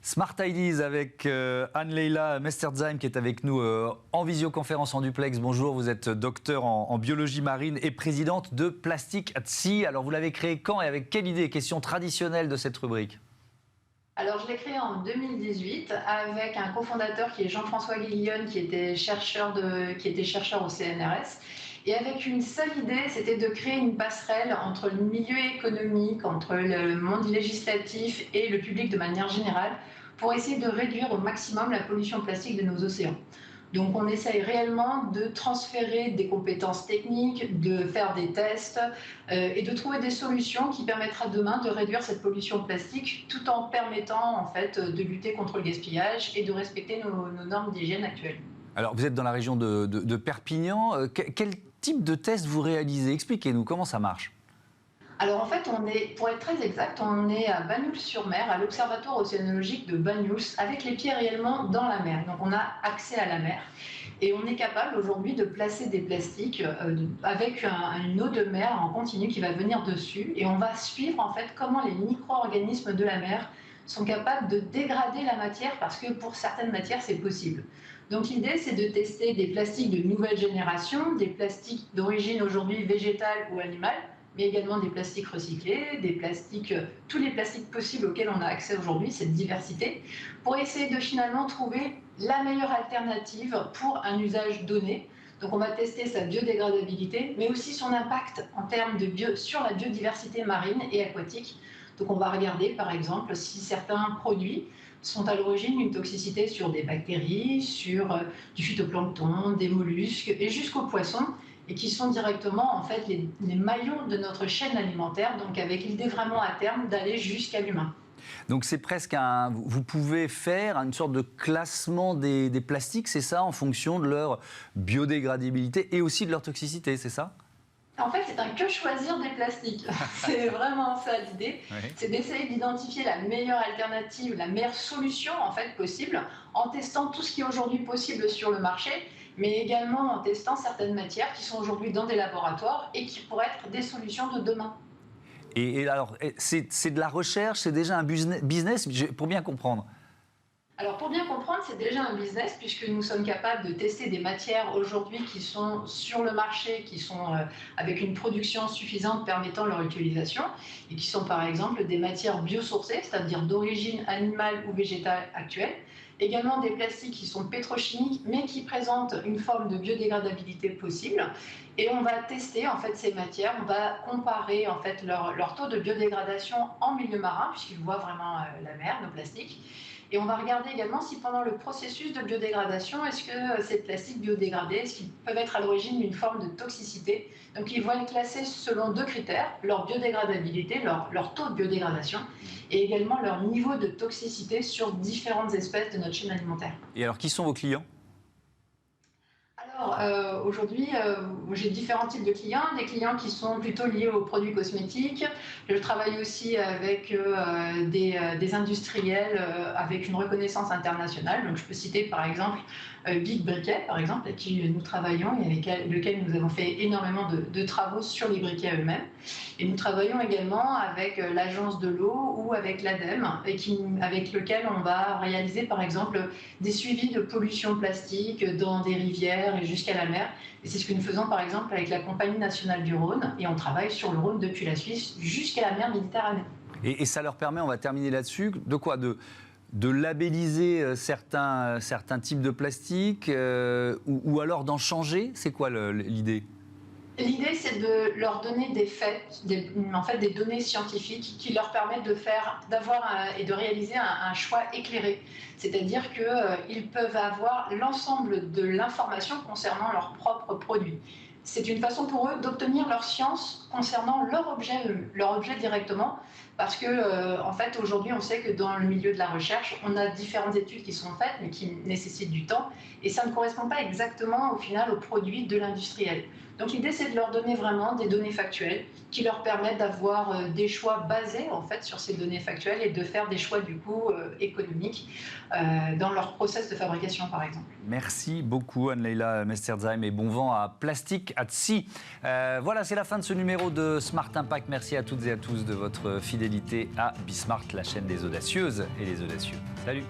Smart Ideas avec Anne-Leila Mesterzheim qui est avec nous en visioconférence en duplex. Bonjour, vous êtes docteur en biologie marine et présidente de Plastic at Sea. Alors vous l'avez créé quand et avec quelle idée? Question traditionnelle de cette rubrique. Alors, je l'ai créé en 2018 avec un cofondateur qui est Jean-François Guillonne, qui était chercheur au CNRS. Et avec une seule idée, c'était de créer une passerelle entre le milieu économique, entre le monde législatif et le public de manière générale, pour essayer de réduire au maximum la pollution plastique de nos océans. Donc on essaye réellement de transférer des compétences techniques, de faire des tests et de trouver des solutions qui permettra demain de réduire cette pollution plastique tout en permettant en fait de lutter contre le gaspillage et de respecter nos normes d'hygiène actuelles. Alors vous êtes dans la région de Perpignan. Quel type de test vous réalisez? Expliquez-nous comment ça marche. Alors en fait, pour être très exact, on est à Banyuls-sur-Mer, à l'Observatoire océanologique de Banyuls, avec les pieds réellement dans la mer. Donc on a accès à la mer et on est capable aujourd'hui de placer des plastiques avec une eau de mer en continu qui va venir dessus et on va suivre en fait comment les micro-organismes de la mer sont capables de dégrader la matière parce que pour certaines matières c'est possible. Donc l'idée c'est de tester des plastiques de nouvelle génération, des plastiques d'origine aujourd'hui végétale ou animale, mais également des plastiques recyclés, tous les plastiques possibles auxquels on a accès aujourd'hui, cette diversité, pour essayer de finalement trouver la meilleure alternative pour un usage donné. Donc on va tester sa biodégradabilité, mais aussi son impact en termes sur la biodiversité marine et aquatique. Donc on va regarder par exemple si certains produits sont à l'origine d'une toxicité sur des bactéries, sur du phytoplancton, des mollusques et jusqu'aux poissons, et qui sont directement en fait les maillons de notre chaîne alimentaire, donc avec l'idée vraiment à terme d'aller jusqu'à l'humain. Donc c'est presque vous pouvez faire une sorte de classement des plastiques, c'est ça, en fonction de leur biodégradabilité et aussi de leur toxicité, c'est ça? En fait, c'est un que choisir des plastiques. C'est vraiment ça l'idée. Oui. C'est d'essayer d'identifier la meilleure alternative, la meilleure solution en fait possible, en testant tout ce qui est aujourd'hui possible sur le marché, mais également en testant certaines matières qui sont aujourd'hui dans des laboratoires et qui pourraient être des solutions de demain. Et alors, c'est de la recherche, c'est déjà un business, pour bien comprendre. Alors pour bien comprendre, c'est déjà un business puisque nous sommes capables de tester des matières aujourd'hui qui sont sur le marché, qui sont avec une production suffisante permettant leur utilisation et qui sont par exemple des matières biosourcées, c'est-à-dire d'origine animale ou végétale actuelle. Également des plastiques qui sont pétrochimiques mais qui présentent une forme de biodégradabilité possible. Et on va tester en fait ces matières, on va comparer en fait leur taux de biodégradation en milieu marin puisqu'ils voient vraiment la mer, nos plastiques. Et on va regarder également si pendant le processus de biodégradation, est-ce que ces plastiques biodégradés, est-ce qu'ils peuvent être à l'origine d'une forme de toxicité. Donc ils vont les classer selon deux critères, leur biodégradabilité, leur taux de biodégradation, et également leur niveau de toxicité sur différentes espèces de notre chaîne alimentaire. Et alors, qui sont vos clients? Alors, aujourd'hui, j'ai différents types de clients, des clients qui sont plutôt liés aux produits cosmétiques. Je travaille aussi avec des industriels avec une reconnaissance internationale. Donc, je peux citer par exemple Big Briquet, par exemple, avec qui nous travaillons et avec lequel nous avons fait énormément de travaux sur les briquets eux-mêmes. Et nous travaillons également avec l'Agence de l'eau ou avec l'ADEME, avec lequel on va réaliser par exemple des suivis de pollution plastique dans des rivières et jusqu'à la mer. Et c'est ce que nous faisons par exemple avec la Compagnie nationale du Rhône, et on travaille sur le Rhône depuis la Suisse jusqu'à la mer Méditerranée. Et ça leur permet, on va terminer là-dessus, de quoi? De labelliser certains types de plastiques ou alors d'en changer? C'est quoi l'idée? L'idée, c'est de leur donner des faits, des données scientifiques qui leur permettent et de réaliser un choix éclairé. C'est-à-dire qu'ils peuvent avoir l'ensemble de l'information concernant leurs propres produits. C'est une façon pour eux d'obtenir leur science concernant leur objet directement. Parce que, en fait, aujourd'hui, on sait que dans le milieu de la recherche, on a différentes études qui sont faites, mais qui nécessitent du temps, et ça ne correspond pas exactement, au final, aux produits de l'industriel. Donc l'idée, c'est de leur donner vraiment des données factuelles qui leur permettent d'avoir des choix basés, en fait, sur ces données factuelles et de faire des choix, du coup, économiques dans leur process de fabrication, par exemple. Merci beaucoup, Anne-Leila Mesterzheim, et bon vent à Plastic at Sea. Voilà, c'est la fin de ce numéro. numéro de Smart Impact. Merci à toutes et à tous de votre fidélité à Bismart, la chaîne des audacieuses et des audacieux. Salut.